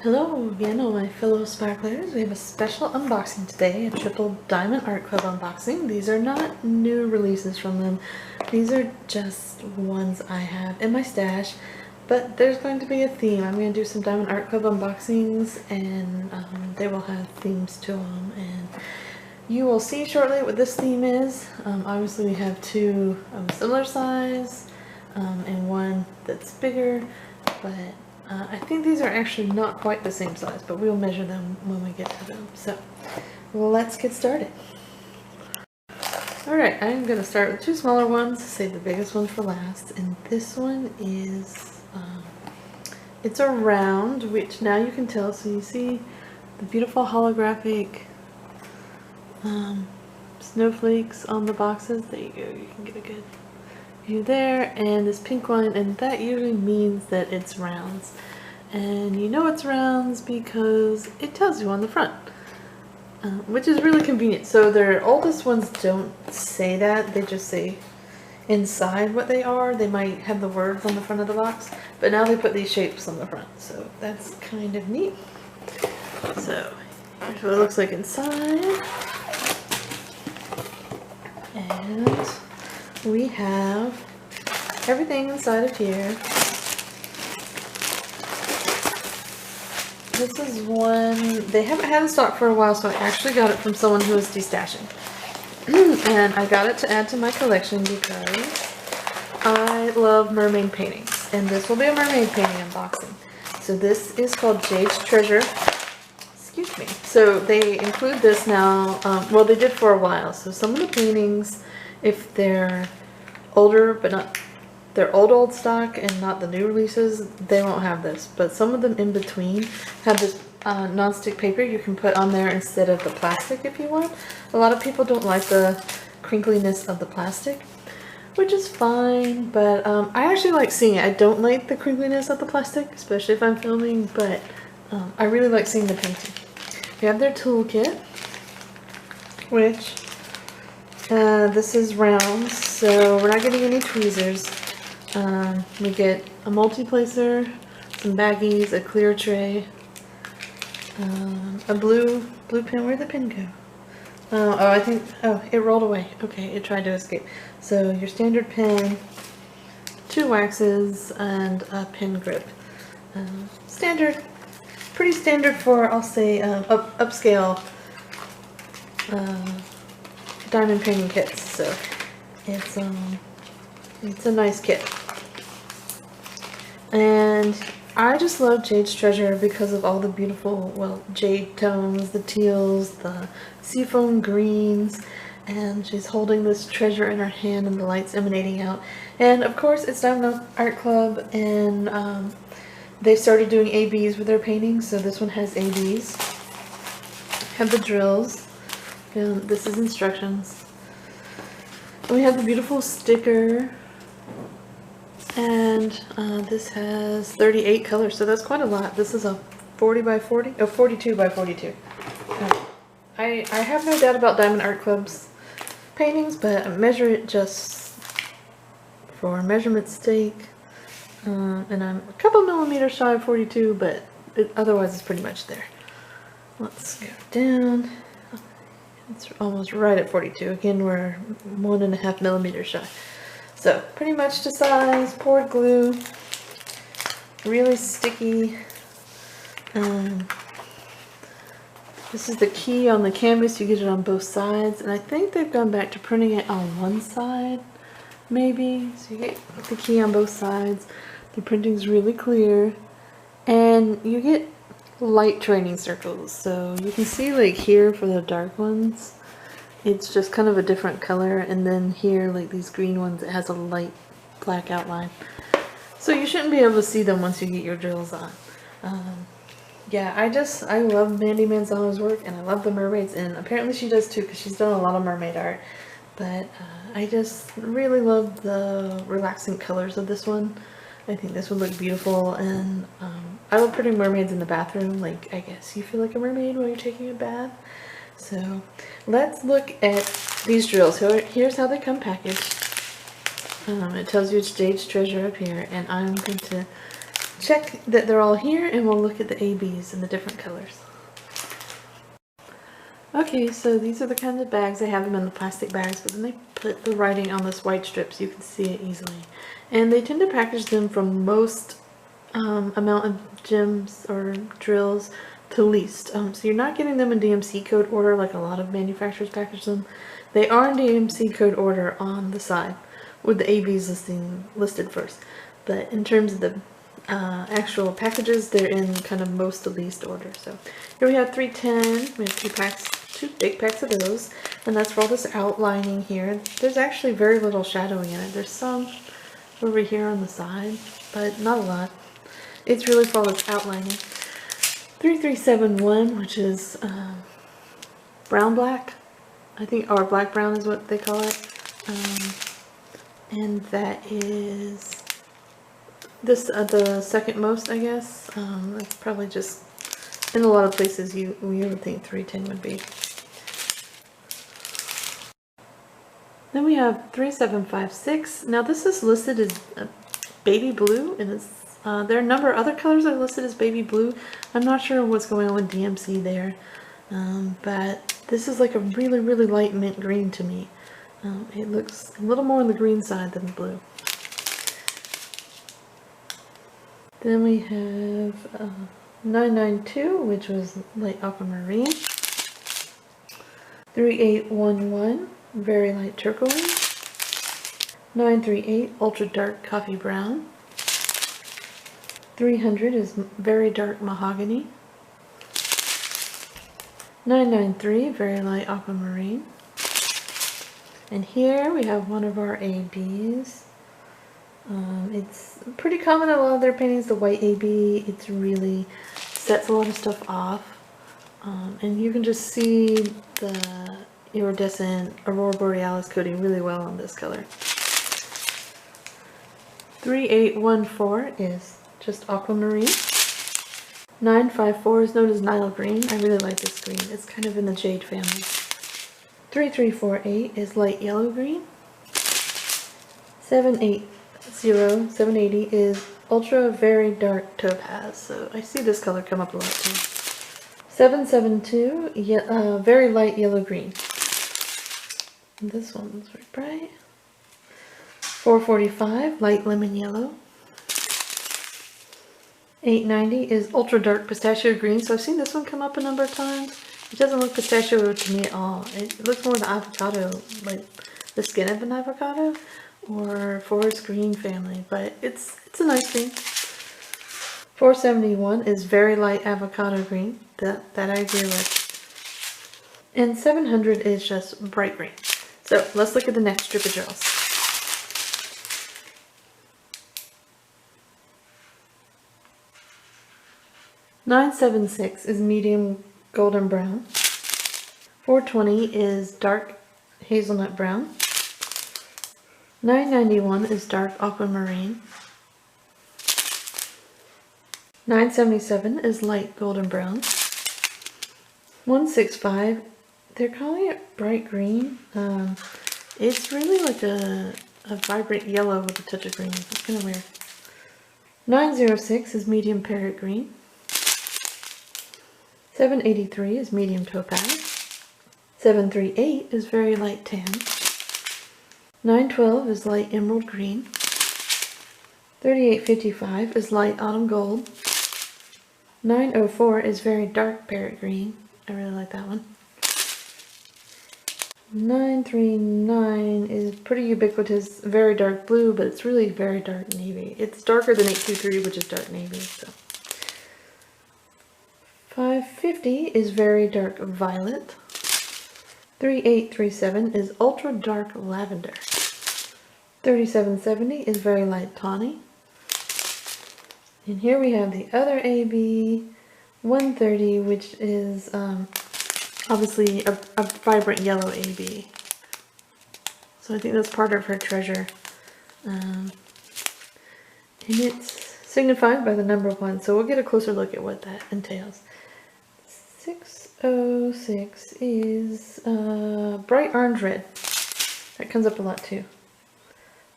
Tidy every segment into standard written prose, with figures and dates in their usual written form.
Hello again, all my fellow sparklers. We have a special unboxing today, a triple diamond art club unboxing. These are not new releases from them. These are just ones I have in my stash, but there's going to be a theme. I'm going to do some diamond art club unboxings, and they will have themes to them, and you will see shortly what this theme is. Obviously we have two similar size and one that's bigger, but I think these are actually not quite the same size, but we'll measure them when we get to them. So let's get started. Alright, I'm going to start with two smaller ones, save the biggest one for last. And this one is, it's a round, which now you can tell. So you see the beautiful holographic snowflakes on the boxes. There you go, you can get a good view there, and this pink one, and that usually means that it's rounds, and you know it's rounds because it tells you on the front, which is really convenient. So their oldest ones don't say that, they just say inside what they are. They might have the words on the front of the box, but now they put these shapes on the front, so that's kind of neat. So here's what it looks like inside, and we have everything inside of here. This is one they haven't had in stock for a while, so I actually got it from someone who was destashing. And I got it to add to my collection because I love mermaid paintings. And this will be a mermaid painting unboxing. So this is called Jades Treasure. Excuse me. So they include this now, well, they did for a while. So some of the paintings, if they're older, but not, they're old stock and not the new releases, they won't have this. But some of them in between have this non-stick paper you can put on there instead of the plastic if you want. A lot of people don't like the crinkliness of the plastic, which is fine, but I actually like seeing it. I don't like the crinkliness of the plastic, especially if I'm filming, but I really like seeing the painting. We have their toolkit, which this is round, so we're not getting any tweezers. We get a multi-placer, some baggies, a clear tray, a blue pen. Where'd the pen go? Oh, I think, oh, it rolled away. Okay, it tried to escape. So your standard pen, two waxes, and a pen grip. Standard, pretty standard for, I'll say, upscale diamond painting kits. So it's a nice kit. And I just love Jades Treasure because of all the beautiful, well, jade tones, the teals, the seafoam greens, and she's holding this treasure in her hand and the lights emanating out. And of course it's Diamond Art Club, and they started doing ABs with their paintings, so this one has ABs. Have the drills, and this is instructions. We have the beautiful sticker, and this has 38 colors, so that's quite a lot. This is a 40 by 40, oh, 42 by 42. I have no doubt about Diamond Art Club's paintings, but I measure it just for measurement's sake, and I'm a couple millimeters shy of 42, but otherwise it's pretty much there. Let's go down. It's almost right at 42. Again, we're 1.5 millimeters shy. So pretty much to size, poured glue, really sticky. This is the key on the canvas. You get it on both sides, and I think they've gone back to printing it on one side, maybe. So you get the key on both sides. The printing's really clear, and you get light training circles. So you can see, like here for the dark ones, it's just kind of a different color, and then here, like these green ones, it has a light black outline. So you shouldn't be able to see them once you get your drills on. Yeah, I love Mandy Manzano's work, and I love the mermaids, and apparently she does too, because she's done a lot of mermaid art. But I just really love the relaxing colors of this one. I think this would look beautiful, and I love putting mermaids in the bathroom. Like, I guess you feel like a mermaid while you're taking a bath. So let's look at these drills. So here's how they come packaged. It tells you it's Jades Treasure up here, and I'm going to check that they're all here and we'll look at the ABs in the different colors. Okay, so these are the kinds of bags. They have them in the plastic bags, but then they put the writing on this white strip so you can see it easily. And they tend to package them from most amount of gems or drills to least. So you're not getting them in DMC code order like a lot of manufacturers package them. They are in DMC code order on the side with the ABs listed first. But in terms of the actual packages, they're in kind of most to least order. So here we have 310. We have two big packs of those, and that's for all this outlining here. There's actually very little shadowing in it. There's some over here on the side, but not a lot. It's really for all this outlining. 3371, which is brown black, I think, or black brown is what they call it, and that is this the second most, I guess. It's probably just in a lot of places we would think 310 would be. Then we have 3756. Now this is listed as baby blue, and it's there are a number of other colors that are listed as baby blue. I'm not sure what's going on with DMC there, but this is like a really, really light mint green to me. It looks a little more on the green side than the blue. Then we have 992, which was light aquamarine. 3811, very light turquoise. 938, ultra dark coffee brown. 300 is very dark mahogany. 993, very light aquamarine. And here we have one of our ABs. It's pretty common in a lot of their paintings, the white AB. It really sets a lot of stuff off. And you can just see the iridescent Aurora Borealis coating really well on this color. 3814 is just aquamarine. 954 is known as Nile green. I really like this green. It's kind of in the jade family. 3348 is light yellow green. 780 is ultra very dark topaz. So I see this color come up a lot too. 772, very light yellow green. And this one's very bright. 445, light lemon yellow. 890 is ultra dark pistachio green. So I've seen this one come up a number of times. It doesn't look pistachio to me at all. It looks more the avocado, like the skin of an avocado or forest green family, but it's a nice green. 471 is very light avocado green. That I agree with. And 700 is just bright green. So let's look at the next strip of drills. 976 is medium golden brown. 420 is dark hazelnut brown. 991 is dark aquamarine. 977 is light golden brown. 165, they're calling it bright green. It's really like a vibrant yellow with a touch of green. It's kind of weird. 906 is medium parrot green. 783 is medium topaz. 738 is very light tan. 912 is light emerald green. 3855 is light autumn gold. 904 is very dark parrot green. I really like that one. 939 is pretty ubiquitous, very dark blue, but it's really very dark navy. It's darker than 823, which is dark navy. So 550 is very dark violet. 3837 is ultra dark lavender. 3770 is very light tawny. And here we have the other AB, 130, which is obviously a vibrant yellow AB. So I think that's part of her treasure. And it's signified by the number 1. So we'll get a closer look at what that entails. 606 is bright orange red. That comes up a lot too.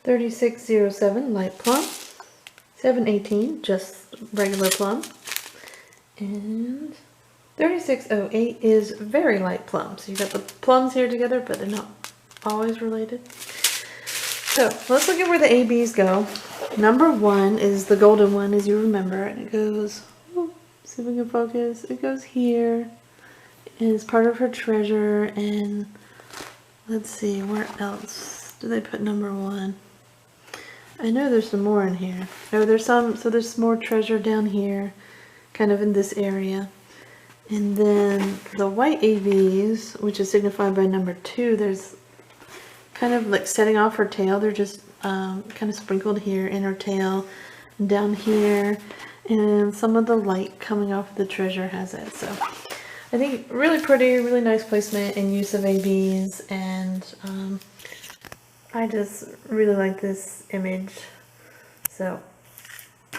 3607, light plum. 718, just regular plum. And 3608 is very light plum. So you got the plums here together, but they're not always related. So let's look at where the ABs go. Number 1 is the golden one, as you remember, and it goes, see if we can focus, it goes here. It's part of her treasure, and let's see, where else do they put number 1? I know there's some more in here. Oh, there's some, so there's more treasure down here, kind of in this area. And then the white ABs, which is signified by number 2, there's kind of like setting off her tail. They're just kind of sprinkled here in her tail, and down here, and some of the light coming off the treasure has it. So I think really pretty, really nice placement and use of ABs, and I just really like this image. So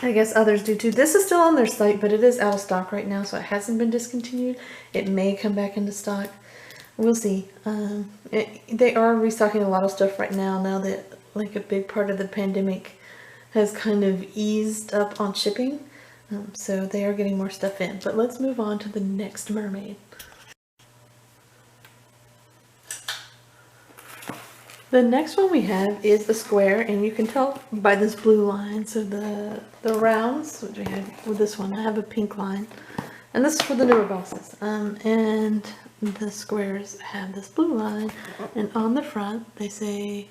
I guess others do too. This is still on their site, but it is out of stock right now, so it hasn't been discontinued. It may come back into stock. We'll see. They are restocking a lot of stuff right now that like a big part of the pandemic has kind of eased up on shipping. So they are getting more stuff in. But let's move on to the next mermaid. The next one we have is a square, and you can tell by this blue line. So the rounds, which we have with this one, I have a pink line. And this is for the newer boxes. And the squares have this blue line, and on the front they say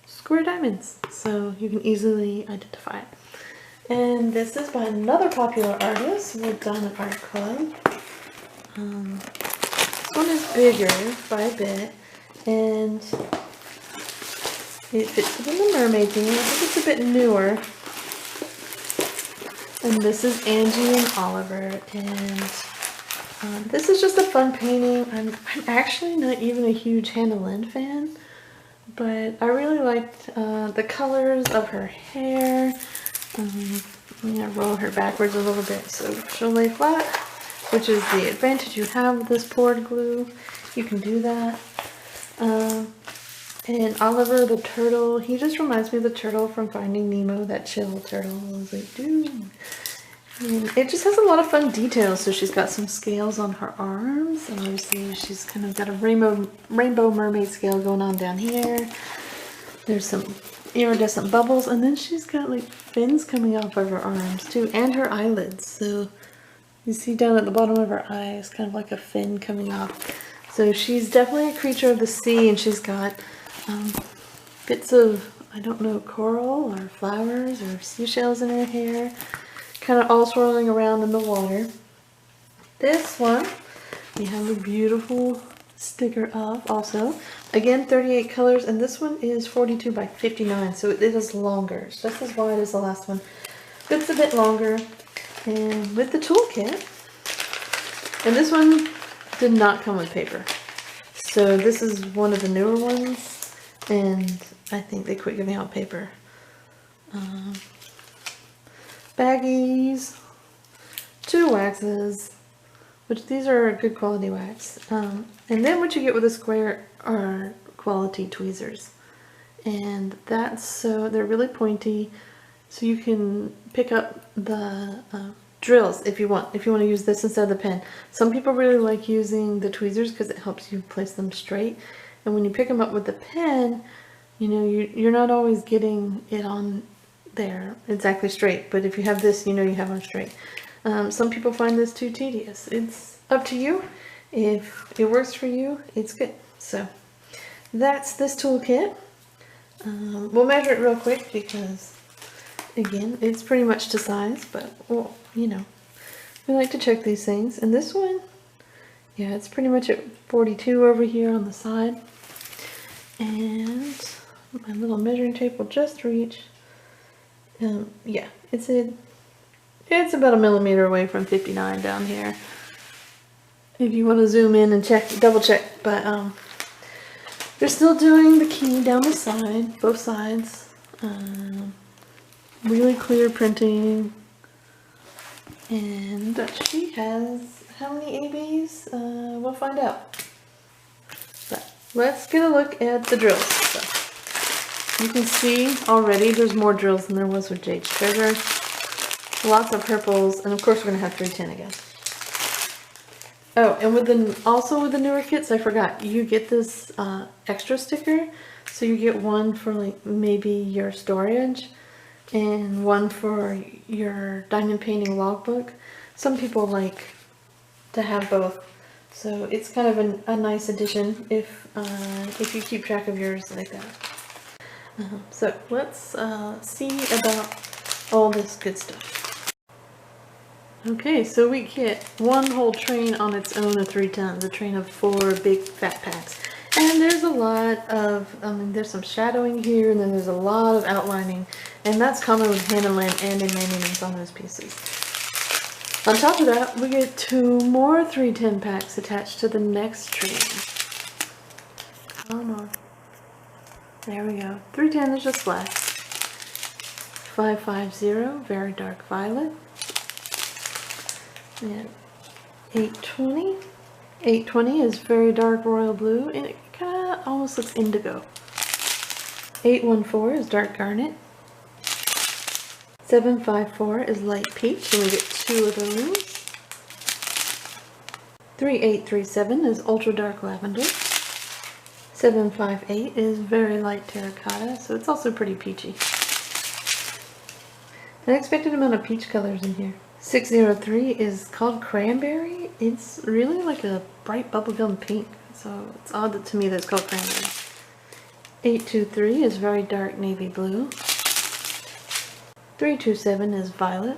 square diamonds, so you can easily identify it. And this is by another popular artist with Diamond Art Club. This one is bigger by a bit, and it fits within the mermaid theme. I think it's a bit newer. And this is Angie&Oliver, and this is just a fun painting. I'm actually not even a huge Hannah Lynn fan, but I really liked the colors of her hair. I'm going to roll her backwards a little bit so she'll lay flat, which is the advantage you have with this poured glue. You can do that. And Oliver the turtle, he just reminds me of the turtle from Finding Nemo, that chill turtle. I was like, dude. And it just has a lot of fun details. So she's got some scales on her arms, and obviously she's kind of got a rainbow mermaid scale going on down here. There's some iridescent bubbles, and then she's got like fins coming off of her arms too, and her eyelids. So you see down at the bottom of her eyes, kind of like a fin coming off. So she's definitely a creature of the sea, and she's got bits of, I don't know, coral or flowers or seashells in her hair, kind of all swirling around in the water. This one we have a beautiful sticker of also. Again, 38 colors, and this one is 42 by 59, so it is longer. It's just as wide as the last one, but it's a bit longer. And with the toolkit, and this one did not come with paper. So this is one of the newer ones, and I think they quit giving out paper. Baggies, 2 waxes, which these are good quality wax. And then what you get with a square are quality tweezers. And that's so, they're really pointy, so you can pick up the drills if you want to use this instead of the pen. Some people really like using the tweezers because it helps you place them straight. And when you pick them up with the pen, you know, you're not always getting it on there exactly straight. But if you have this, you know you have them straight. Some people find this too tedious. It's up to you. If it works for you, it's good. So that's this toolkit. We'll measure it real quick because, again, it's pretty much to size, but, well, you know, we like to check these things. And this one, yeah, it's pretty much at 42 over here on the side. And my little measuring tape will just reach. Yeah, it's about 1 millimeter away from 59 down here. If you want to zoom in and check, double check, but they're still doing the key down the side, both sides. Really clear printing. And she has how many ABs? We'll find out. But let's get a look at the drills. So, You can see already there's more drills than there was with Jades Treasure. Lots of purples, and of course we're gonna have 310 again. Oh, and with the newer kits, I forgot, you get this extra sticker. So you get one for like maybe your storage and one for your diamond painting logbook. Some people like to have both, so it's kind of a nice addition if you keep track of yours like that. So let's see about all this good stuff. Okay, so we get one whole train on its own of 3 tons, a train of 4 big fat packs. And there's a lot of, there's some shadowing here, and then there's a lot of outlining, and that's common with hand and lamp and in Maidens on those pieces. On top of that, we get 2 more 310 packs attached to the next train. Come on. There we go. 310 is just black. 550, very dark violet. And 820. 820 is very dark royal blue, and it kind of almost looks indigo. 814 is dark garnet. 754 is light peach, and we get 2 of those. 3837 is ultra dark lavender. 758 is very light terracotta, so it's also pretty peachy. An expected amount of peach colors in here. 603 is called cranberry. It's really like a bright bubblegum pink, so it's odd to me that it's called cranberry. 823 is very dark navy blue. 327 is violet.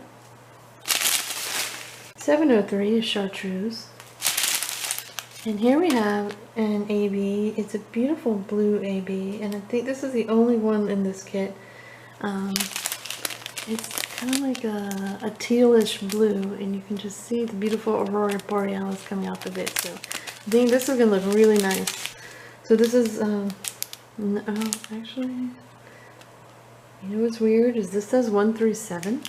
703 is chartreuse. And here we have an AB. It's a beautiful blue AB, and I think this is the only one in this kit. It's kind of like a tealish blue, and you can just see the beautiful aurora borealis coming off of it. So I think this is going to look really nice. So this is, no, actually, you know what's weird is this says 137,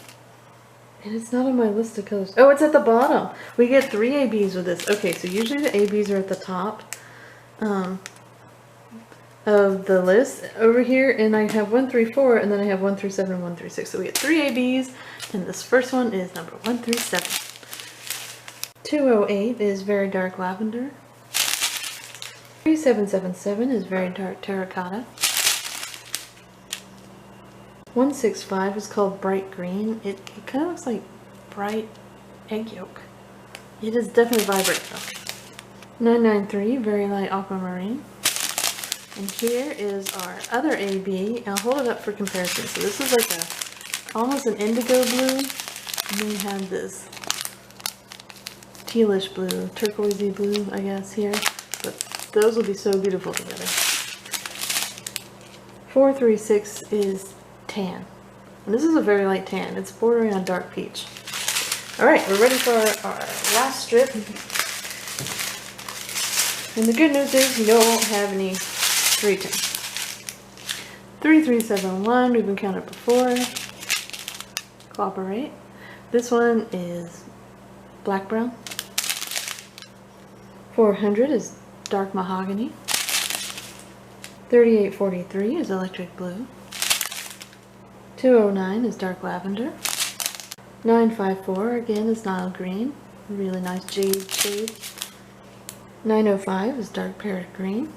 and it's not on my list of colors. Oh, it's at the bottom. We get 3 ABs with this. Okay, so usually the ABs are at the top of the list over here, and I have 134, and then I have 137 and 136. So we get 3 ABs, and this first one is number 137. 208 is very dark lavender. 3777 is very dark terracotta. 165 is called bright green. It kind of looks like bright egg yolk. It is definitely vibrant though. 993, very light aquamarine. And here is our other AB. I'll hold it up for comparison. So this is like almost an indigo blue. And then we have this tealish blue, turquoisey blue, I guess, here. But those will be so beautiful together. 436 is tan. And this is a very light tan. It's bordering on dark peach. Alright, we're ready for our last strip. And the good news is you don't have any 310. 3371, we've encountered before. Cooperate. This one is black brown. 400 is dark mahogany. 3843 is electric blue. 209 is dark lavender. 954 again is Nile green. Really nice jade shade. 905 is dark parrot green.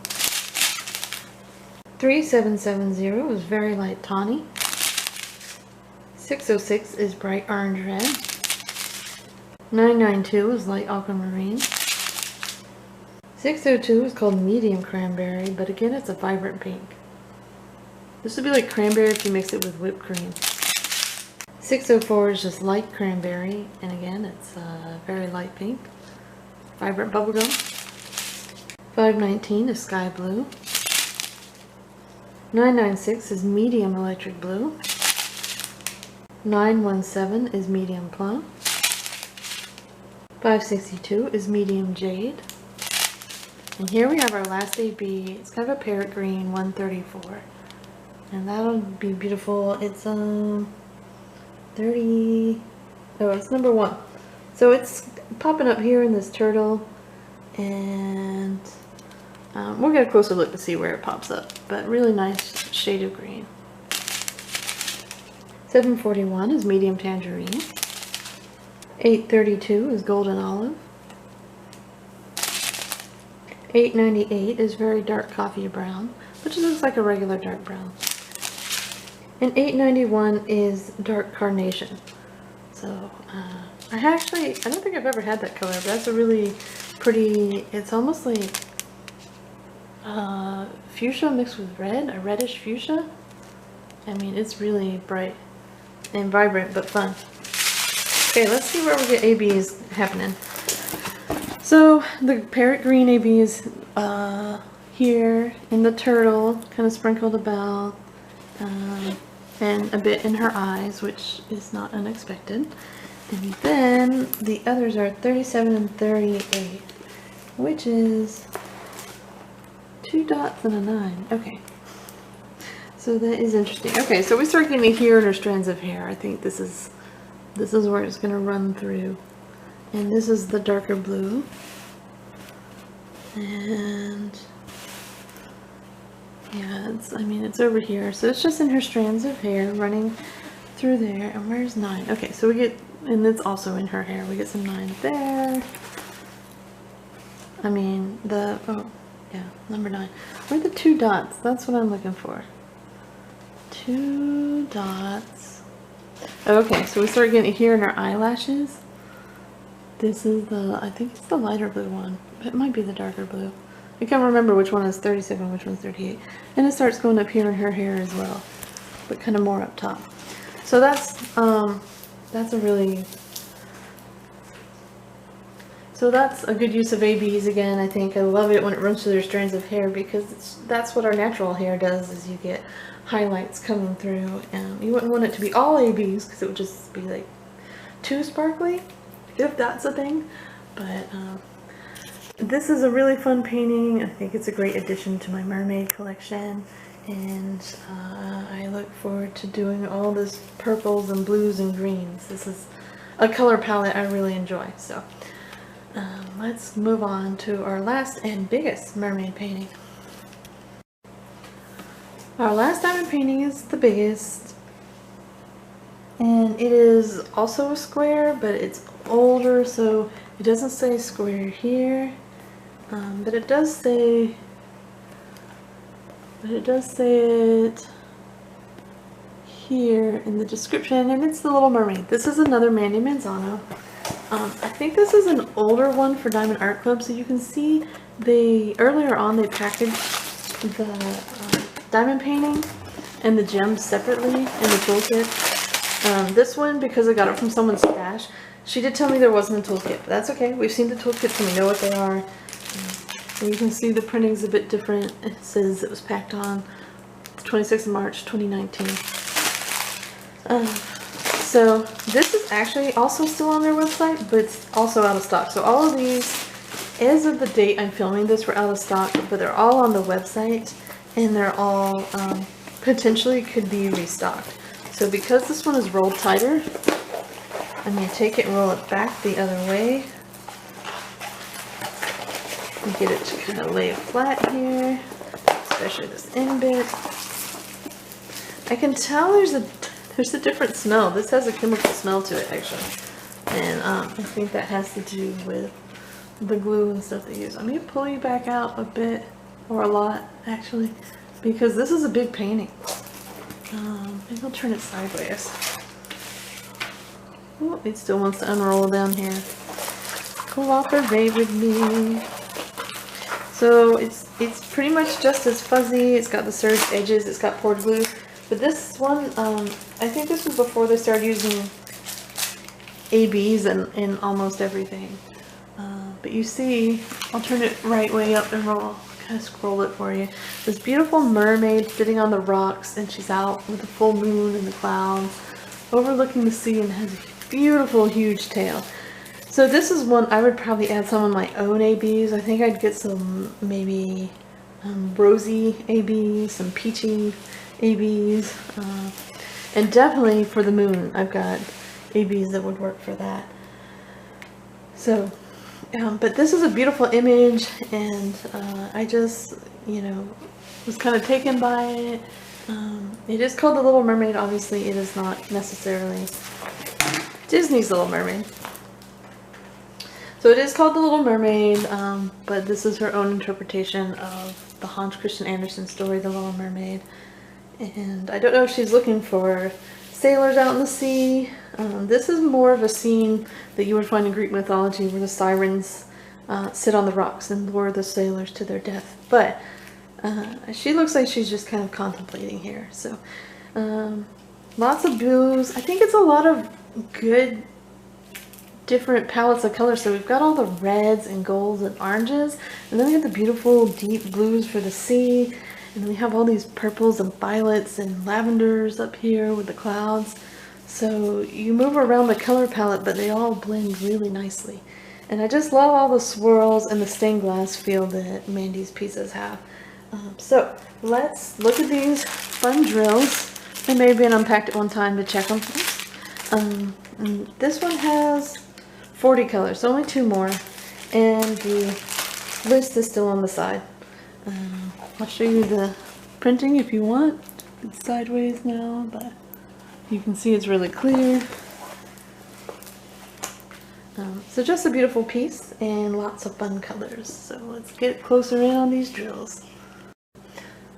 3770 is very light tawny. 606 is bright orange red. 992 is light aquamarine. 602 is called medium cranberry, but again it's a vibrant pink. This would be like cranberry if you mix it with whipped cream. 604 is just light cranberry, and again it's very light pink. Vibrant bubblegum. 519 is sky blue. 996 is medium electric blue. 917 is medium plum. 562 is medium jade. And here we have our last AB. It's kind of a parrot green, 134. And that'll be beautiful. It's 30. Oh, it's number 1. So it's popping up here in this turtle, and we'll get a closer look to see where it pops up. But really nice shade of green. 741 is medium tangerine. 832 is golden olive. 898 is very dark coffee brown, which looks like a regular dark brown. And 891 is dark carnation. So I don't think I've ever had that color, but that's a really pretty, it's almost like fuchsia mixed with red, a reddish fuchsia. I mean, it's really bright and vibrant, but fun. Okay, let's see where we get ABs happening. So the parrot green AB is here, in the turtle, kind of sprinkled about, and a bit in her eyes, which is not unexpected. And then the others are 37 and 38, which is 2 dots and a 9. Okay. So that is interesting. Okay, so we start getting here in her strands of hair. I think this is where it's going to run through. And this is the darker blue. And yeah, it's over here. So it's just in her strands of hair running through there. And where's 9? Okay, so we get, and it's also in her hair. We get some 9 there. I mean, oh, yeah, number 9. Where are the 2 dots? That's what I'm looking for. 2 dots. Okay, so we start getting it here in our eyelashes. This is I think it's the lighter blue one. It might be the darker blue. I can't remember which one is 37, which one's 38. And it starts going up here in her hair as well, but kind of more up top. So that's a good use of ABs again. I think I love it when it runs through their strands of hair, because that's what our natural hair does, is you get highlights coming through. And you wouldn't want it to be all ABs, because it would just be like too sparkly, if that's a thing. But this is a really fun painting. I think it's a great addition to my mermaid collection, and I look forward to doing all this purples and blues and greens. This is a color palette I really enjoy. So let's move on to our last and biggest mermaid painting. Our last diamond painting is the biggest, and it is also a square, but it's older, so it doesn't say square here, but it does say it here in the description, and it's the Little Mermaid. This is another Mandy Manzano. I think this is an older one for Diamond Art Club, so you can see earlier on they packaged the diamond painting and the gems separately in the toolkit. This one, because I got it from someone's stash, she did tell me there wasn't a toolkit, but that's okay. We've seen the toolkit, so we know what they are. And you can see the printing's a bit different. It says it was packed on the 26th of March 2019. So this is actually also still on their website, but it's also out of stock. So all of these, as of the date I'm filming this, were out of stock, but they're all on the website, and they're all potentially could be restocked. So because this one is rolled tighter, I'm going to take it and roll it back the other way. And get it to kind of lay flat here, especially this end bit. I can tell there's a different smell. This has a chemical smell to it, actually. And I think that has to do with the glue and stuff they use. I'm going to pull you back out a bit, or a lot, actually, because this is a big painting. Maybe I'll turn it sideways. Oh, it still wants to unroll down here. Cooperate with me. So it's pretty much just as fuzzy. It's got the serged edges. It's got poured glue. But this one, I think this was before they started using ABs in almost everything. But you see, I'll turn it right way up and roll. Kind of scroll it for you. This beautiful mermaid sitting on the rocks, and she's out with the full moon and the clouds, overlooking the sea, and has a beautiful, huge tail. So this is one I would probably add some of my own ABs. I think I'd get some maybe rosy ABs, some peachy ABs, and definitely for the moon I've got ABs that would work for that. So but this is a beautiful image, and I just, you know, was kind of taken by it, It is called The Little Mermaid. Obviously, it is not necessarily Disney's Little Mermaid. So it is called The Little Mermaid, but this is her own interpretation of the Hans Christian Andersen story, The Little Mermaid. And I don't know if she's looking for sailors out in the sea. This is more of a scene that you would find in Greek mythology where the sirens sit on the rocks and lure the sailors to their death. But she looks like she's just kind of contemplating here. So lots of blues. I think it's a lot of good different palettes of colors. So we've got all the reds and golds and oranges, and then we have the beautiful deep blues for the sea, and then we have all these purples and violets and lavenders up here with the clouds. So you move around the color palette, but they all blend really nicely. And I just love all the swirls and the stained glass feel that Mandy's pieces have. So let's look at these fun drills. They may have been unpacked at one time to check them. And this one has 40 colors, so only 2 more, and the list is still on the side. I'll show you the printing if you want. It's sideways now, but you can see it's really clear. So just a beautiful piece and lots of fun colors. So let's get closer in on these drills.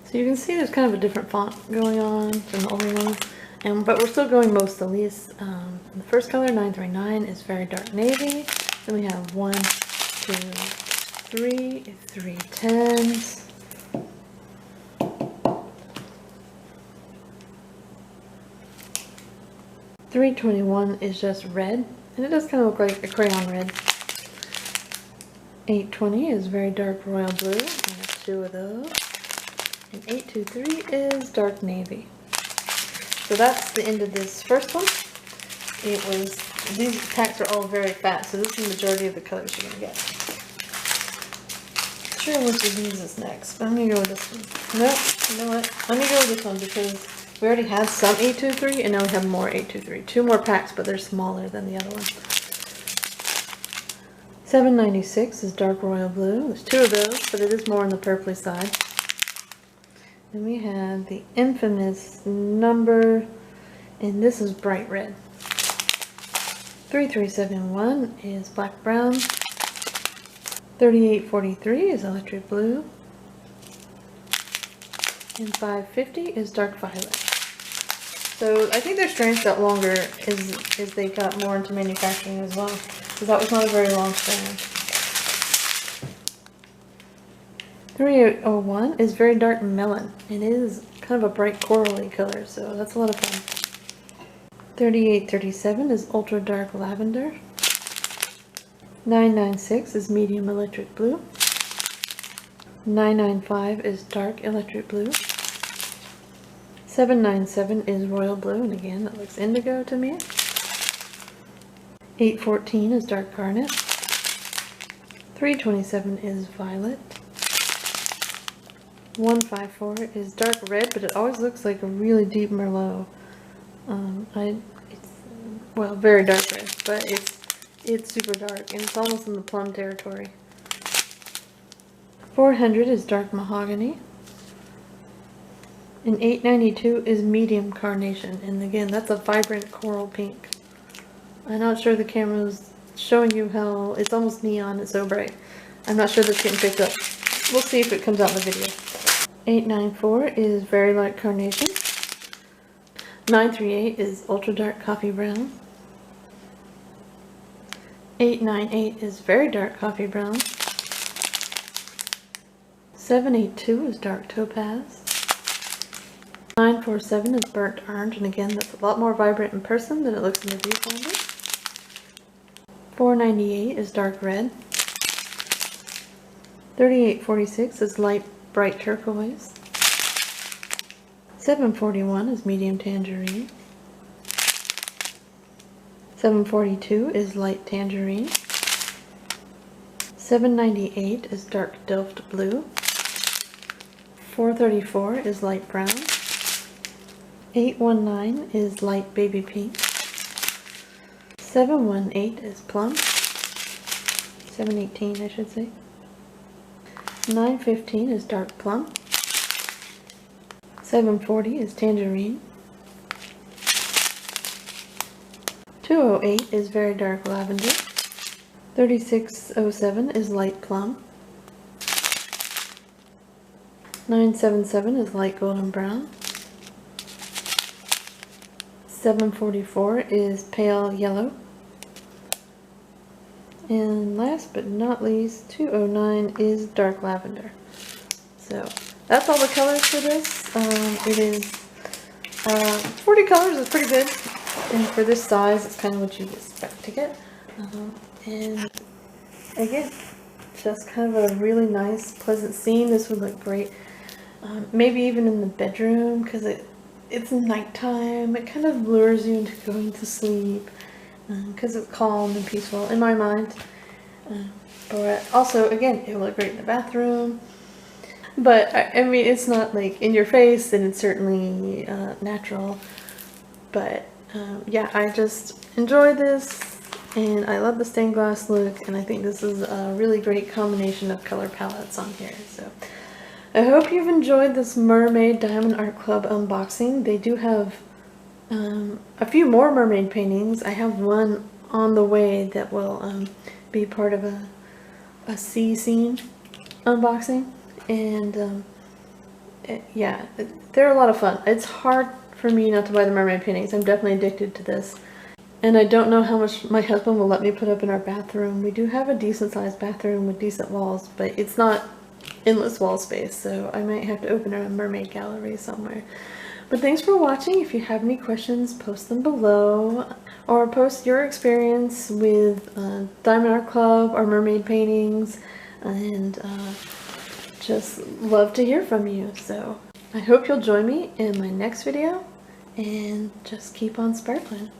So you can see there's kind of a different font going on from the older ones. But we're still going most of these. The first color, 939, is very dark navy. Then we have 1, 2, 3, 3 10s. $3.21 is just red, and it does kind of look like a crayon red. $8.20 is very dark royal blue, and there's 2 of those. And $8.23 is dark navy. So that's the end of this first one. These packs are all very fat, so this is the majority of the colors you're going to get. Not sure which of these is next, but I'm going to go with this one. Nope, you know what? Let me go with this one because we already had some 823 and now we have more 823. 2 more packs, but they're smaller than the other one. $7.96 is dark royal blue. There's 2 of those, but it is more on the purpley side. Then we have the infamous number, and this is bright red. 3371 is black brown. 3843 is electric blue. And 550 is dark violet. So I think their strands got longer as they got more into manufacturing as well, because that was not a very long strand. 3801 is very dark melon. It is kind of a bright corally color, so that's a lot of fun. 3837 is ultra dark lavender. 996 is medium electric blue. 995 is dark electric blue. 797 is royal blue, and again that looks indigo to me. 814 is dark garnet. 327 is violet. 154 is dark red, but it always looks like a really deep merlot. It's very dark red, but it's super dark, and it's almost in the plum territory. 400 is dark mahogany. And 892 is medium carnation, and again that's a vibrant coral pink. I'm not sure the camera's showing you how it's almost neon, it's so bright. I'm not sure that's getting picked up. We'll see if it comes out in the video. 894 is very light carnation. 938 is ultra dark coffee brown. 898 is very dark coffee brown. 782 is dark topaz. 947 is burnt orange, and again that's a lot more vibrant in person than it looks in the viewfinder. 498 is dark red. 3846 is light bright turquoise. 741 is medium tangerine. 742 is light tangerine. 798 is dark delft blue. 434 is light brown. 819 is light baby pink. 718 is plum. 718 I should say. 915 is dark plum. 740 is tangerine. 208 is very dark lavender. 3607 is light plum. 977 is light golden brown. 744 is pale yellow. And last but not least, 209 is dark lavender. So that's all the colors for this. It is 40 colors is pretty good, and for this size, it's kind of what you'd expect to get. And again, just kind of a really nice, pleasant scene. This would look great, maybe even in the bedroom, because it's nighttime. It kind of lures you into going to sleep, because it's calm and peaceful in my mind. But also, again, it will look great in the bathroom. But I mean, it's not like in your face, and it's certainly natural. But yeah, I just enjoy this, and I love the stained glass look, and I think this is a really great combination of color palettes on here. So I hope you've enjoyed this Mermaid Diamond Art Club unboxing. They do have a few more mermaid paintings. I have one on the way that will be part of a sea scene unboxing, and yeah, they're a lot of fun. It's hard for me not to buy the mermaid paintings. I'm definitely addicted to this, and I don't know how much my husband will let me put up in our bathroom. We do have a decent sized bathroom with decent walls, but it's not endless wall space, so I might have to open a mermaid gallery somewhere. But thanks for watching. If you have any questions, post them below, or post your experience with Diamond Art Club or mermaid paintings, and just love to hear from you. So I hope you'll join me in my next video, and just keep on sparkling.